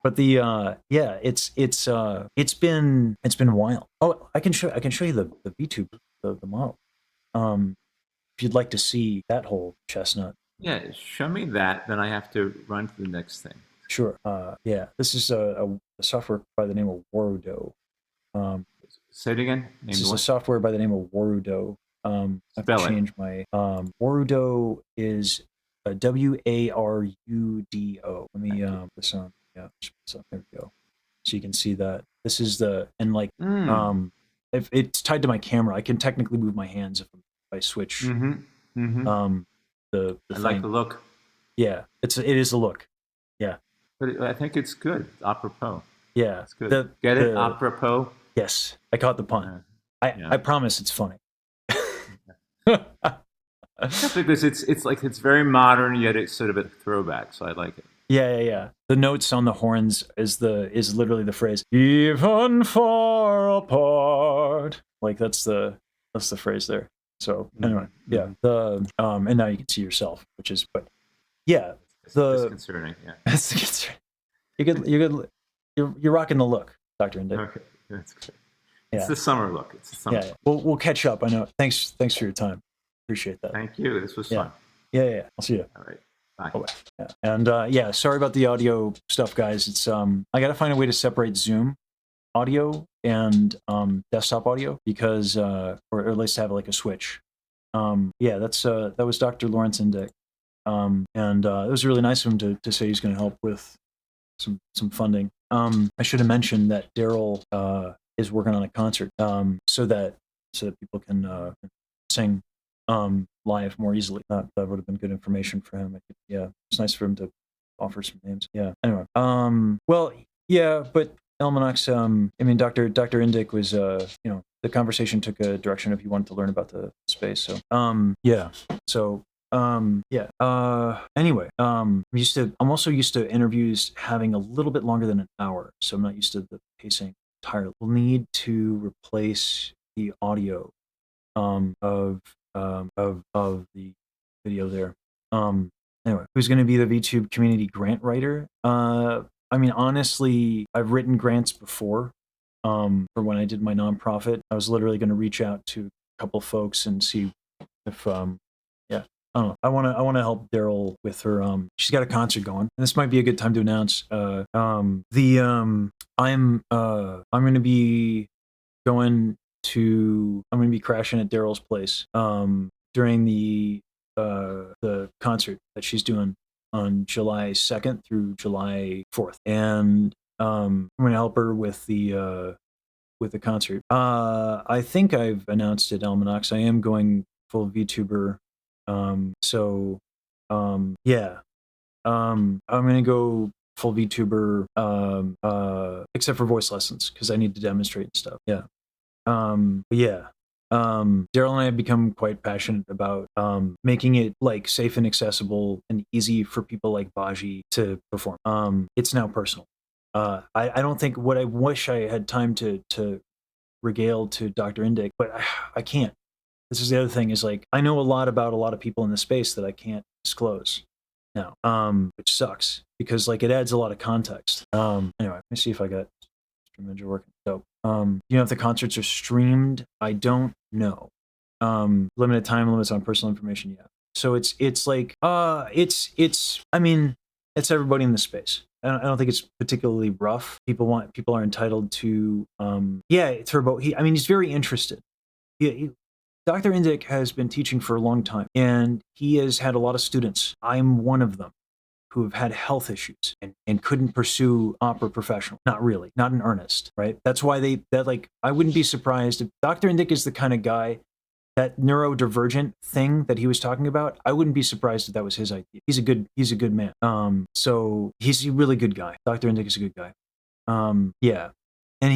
But the yeah, it's been a while. Oh, I can show you the VTuber, the model. If you'd like to see that whole chestnut. Yeah, show me that. Then I have to run to the next thing. Sure. Yeah, this is a software by the name of Warudo. Um, Say it again. this Named is a what? software by the name of Warudo. I have to Spell it. change my Warudo is Warudo. Let me Thank you. this on. Yeah, so there we go. So you can see that this is the and like Mm. um if it's tied to my camera, I can technically move my hands if I switch Mm-hmm. Mm-hmm. um the I like thing. the look, Yeah, it is a look. Yeah, but I think it's good. It's apropos. yeah. It's good. Get it? The Apropos. yes, I caught the pun. Uh, I yeah. promise it's funny. Yeah, because it's like it's very modern yet it's sort of a throwback. So I like it. Yeah, yeah, yeah. The notes on the horns is literally the phrase "even far apart." Like that's the phrase there. So anyway, Mm-hmm. yeah. Mm-hmm. The and now you can see yourself, which is but yeah. It's The disconcerting. Yeah. you're rocking the look, Doctor Indik. Okay. That's good. It's Yeah, the summer look. It's the summer yeah, yeah. look. We'll catch up. I know. Thanks for your time. Appreciate that. Thank you. This was Yeah, fun. yeah, yeah. I'll see you. All right. Bye. Oh, yeah. And yeah, sorry about the audio stuff, guys. It's I got to find a way to separate Zoom audio and desktop audio because or at least have like a switch. Yeah, that was Dr. Lawrence Indik. And it was really nice of him to say he's going to help with some funding. I should have mentioned that Daryl is working on a concert so that people can sing live more easily. That would have been good information for him. Yeah, it's nice for him to offer some names. Yeah. Anyway, well, yeah, but Elmanox, I mean, Dr. Indik was, the conversation took a direction if you wanted to learn about the space. So, yeah. So, yeah. Anyway, I'm also used to interviews having a little bit longer than an hour, so I'm not used to the pacing entirely. We'll need to replace the audio of the video there. Anyway, who's going to be the VTube community grant writer? I mean, honestly, I've written grants before. For when I did my nonprofit, I was literally going to reach out to a couple folks and see if yeah. I don't know. I want to help Daryl with her. She's got a concert going, and this might be a good time to announce. I'm going to be I'm going to be crashing at Daryl's place during the concert that she's doing on July 2nd through July 4th, and I'm going to help her with the concert. I think I've announced it, Almanax. I am going full VTuber. So yeah. I'm going to go full VTuber except for voice lessons because I need to demonstrate and stuff. Yeah. But yeah. Daryl and I have become quite passionate about making it like safe and accessible and easy for people like Baji to perform. It's now personal. I don't think what I wish I had time to regale to Dr. Indik, but I can't. This is the other thing is like I know a lot about a lot of people in the space that I can't disclose now, which sucks because like it adds a lot of context. Anyway, let me see if I got stream working. So, if the concerts are streamed, I don't know. Limited time limits on personal information, yeah. So it's like it's I mean it's everybody in the space. I don't think it's particularly rough. People are entitled to yeah. Turbo. He's very interested. Dr. Indik has been teaching for a long time, and he has had a lot of students. I'm one of them who have had health issues and couldn't pursue opera professional. Not really, not in earnest, right? That's why I wouldn't be surprised if Dr. Indik is the kind of guy that neurodivergent thing that he was talking about. I wouldn't be surprised if that was his idea. He's a good man. So he's a really good guy. Dr. Indik is a good guy. Yeah. And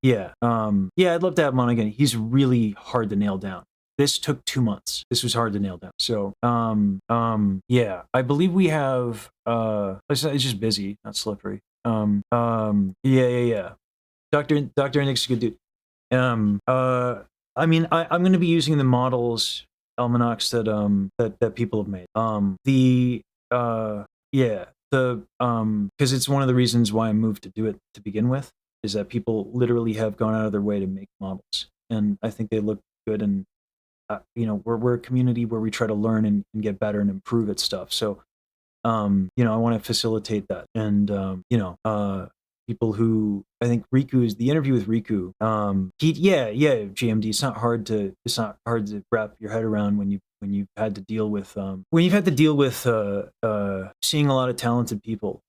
yeah, I'd love to have him on again. He's really hard to nail down. This took 2 months. This was hard to nail down. So, yeah, I believe we have, it's just busy, not slippery. Yeah. Dr. Indik's a good dude. I'm going to be using the models, almanacs that people have made. Yeah, because it's one of the reasons why I moved to do it to begin with, is that people literally have gone out of their way to make models, and I think they look good. And we're a community where we try to learn and get better and improve at stuff. So I want to facilitate that. And people who, I think Riku is the interview with Riku. GMD. It's not hard to wrap your head around when you've had to deal with seeing a lot of talented people.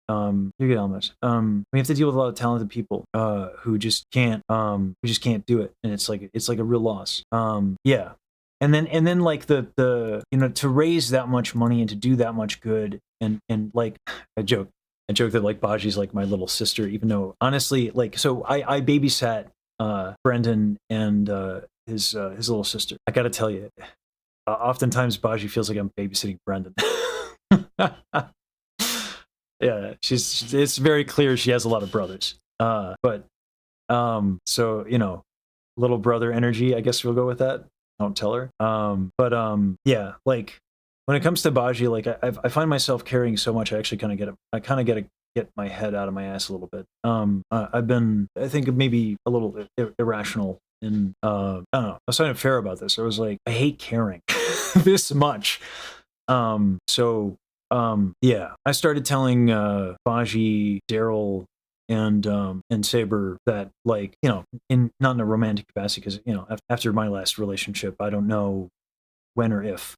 You get Almas. We have to deal with a lot of talented people who just can't do it, and it's like a real loss. Yeah. And then like the to raise that much money and to do that much good, and like I joke that like Baji's like my little sister, even though honestly, like, so I babysat Brendan and his little sister. I gotta tell you, oftentimes Baji feels like I'm babysitting Brendan. Yeah, it's very clear she has a lot of brothers. But so little brother energy, I guess we'll go with that. Don't tell her. Yeah, like when it comes to Baji, like I find myself carrying so much. I actually kind of get my head out of my ass a little bit. I've been, I think, maybe a little irrational, and I don't know. I was kind of fair about this. I was like, I hate caring this much. Yeah, I started telling Baji, Daryl, and Saber that, like, not in a romantic capacity, because after my last relationship, I don't know when or if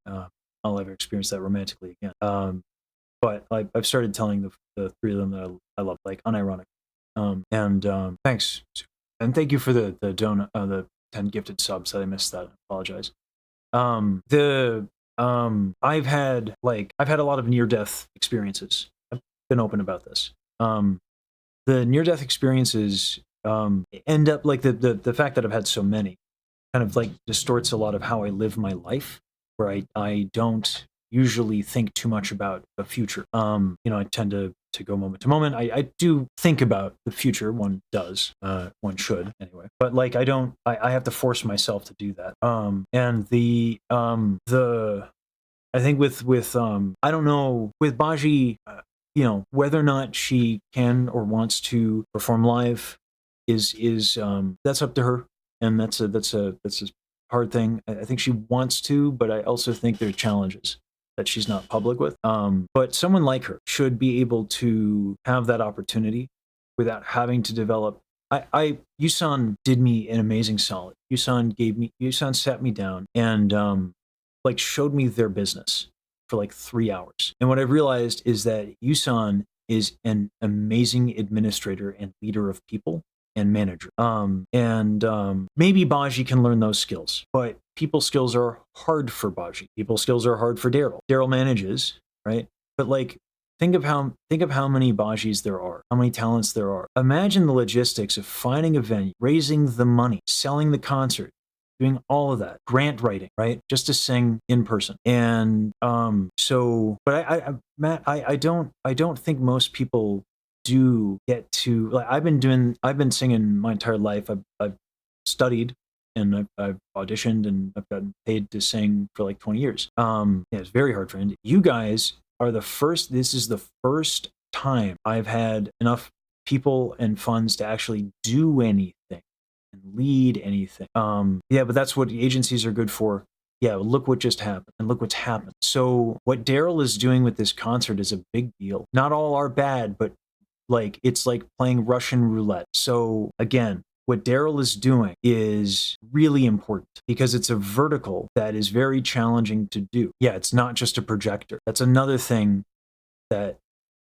I'll ever experience that romantically again. But I've started telling the three of them that I love, like, unironically. Thanks, and thank you for the donut, the 10 gifted subs that I missed. That, I apologize. I've had a lot of near-death experiences. I've been open about this. The near-death experiences end up, like, the fact that I've had so many kind of like distorts a lot of how I live my life, where I don't usually think too much about the future. I tend to go moment to moment. I do think about the future. One does. One should anyway. But like I have to force myself to do that. And I think with I don't know, with Baji, whether or not she can or wants to perform live is that's up to her, and that's a hard thing. I think she wants to, but I also think there are challenges that she's not public with. But someone like her should be able to have that opportunity without having to develop. Yusan did me an amazing solid. Yusan sat me down and like showed me their business for like 3 hours. And what I've realized is that Yusan is an amazing administrator and leader of people and manager. Maybe Baji can learn those skills, but people skills are hard for Baji. People skills are hard for Daryl. Daryl manages, right? But like, think of how many Bajis there are, how many talents there are. Imagine the logistics of finding a venue, raising the money, selling the concert, doing all of that, grant writing, right? Just to sing in person. And but Matt, I don't think most people do get to, like, I've been singing my entire life. I've studied and I've auditioned and I've gotten paid to sing for like 20 years. Yeah, it's very hard for Indik. You guys are this is the first time I've had enough people and funds to actually do anything and lead anything. Yeah, but that's what agencies are good for. Yeah, look what just happened, and look what's happened. So what Daryl is doing with this concert is a big deal. Not all are bad, but like, it's like playing Russian roulette. So again, what Daryl is doing is really important because it's a vertical that is very challenging to do. Yeah, it's not just a projector. That's another thing that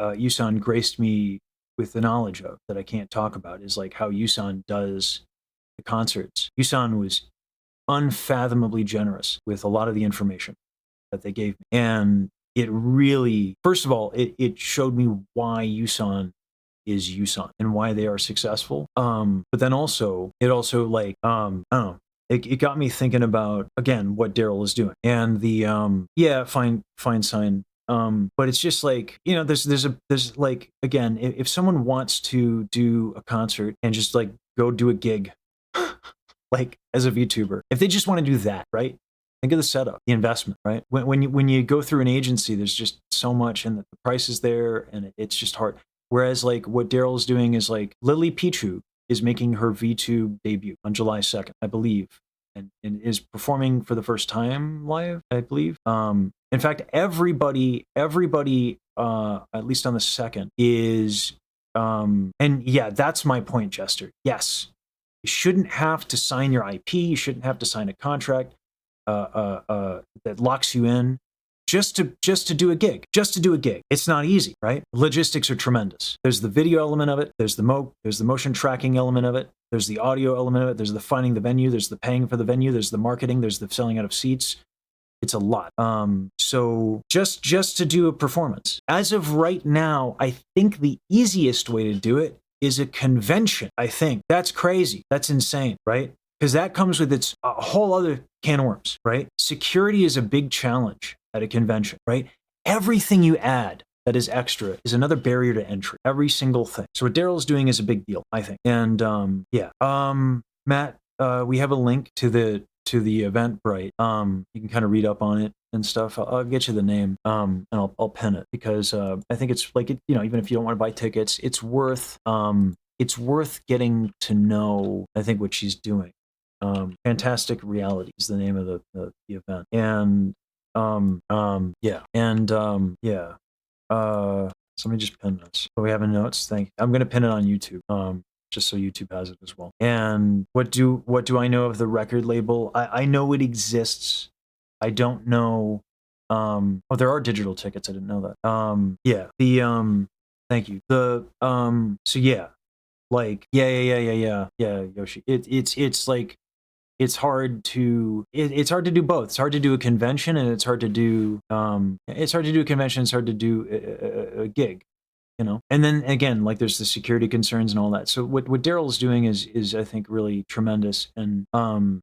Yusan graced me with the knowledge of that I can't talk about, is like how Yusan does the concerts. Yusan was unfathomably generous with a lot of the information that they gave me. And it really, first of all, it showed me why Yusan is Yusan and why they are successful. But then also, it also, like, I don't know, it got me thinking about, again, what Daryl is doing. And the fine sign. But it's just like, there's like, again, if someone wants to do a concert and just like go do a gig, like as a VTuber, if they just want to do that, right? think of the setup, the investment, right? When you go through an agency, there's just so much, and the price is there, and it's just hard. Whereas like what Daryl's doing is like Lily Pichu is making her VTube debut on July 2nd, I believe, and is performing for the first time live, I believe. In fact, everybody, at least on the 2nd, is, and yeah, that's my point, Jester. Yes, you shouldn't have to sign your IP. You shouldn't have to sign a contract that locks you in just to do a gig. Just to do a gig. It's not easy, right? Logistics are tremendous. There's the video element of it. There's the motion tracking element of it. There's the audio element of it. There's the finding the venue. There's the paying for the venue. There's the marketing. There's the selling out of seats. It's a lot. So just to do a performance. As of right now, I think the easiest way to do it is a convention. I think that's crazy. That's insane, right? Because that comes with its a whole other can of worms, right? Security is a big challenge at a convention, right? Everything you add that is extra is another barrier to entry. Every single thing. So what Daryl's doing is a big deal, I think. And Matt, we have a link to the Eventbrite. You can kind of read up on it and stuff. I'll get you the name, and I'll pin it because I think it's like even if you don't want to buy tickets, it's worth getting to know. I think what she's doing. Fantastic Reality is the name of the event, and so let me just pin this. So we have in notes. Thank you. I'm going to pin it on YouTube. Just so YouTube has it as well. And what do I know of the record label? I know it exists. I don't know. There are digital tickets. I didn't know that. Thank you. Yoshi. It's like it's hard to do both. It's hard to do a convention, and it's hard to do a convention. It's hard to do a gig. And then again, like there's the security concerns and all that. So what Daryl's doing is I think really tremendous. And I don't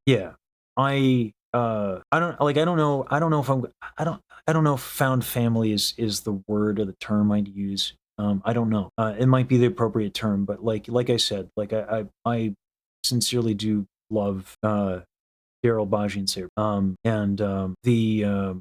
know if found family is the word or the term I'd use. I don't know. It might be the appropriate term, but like I said, like I sincerely do love Daryl Bajian Saber.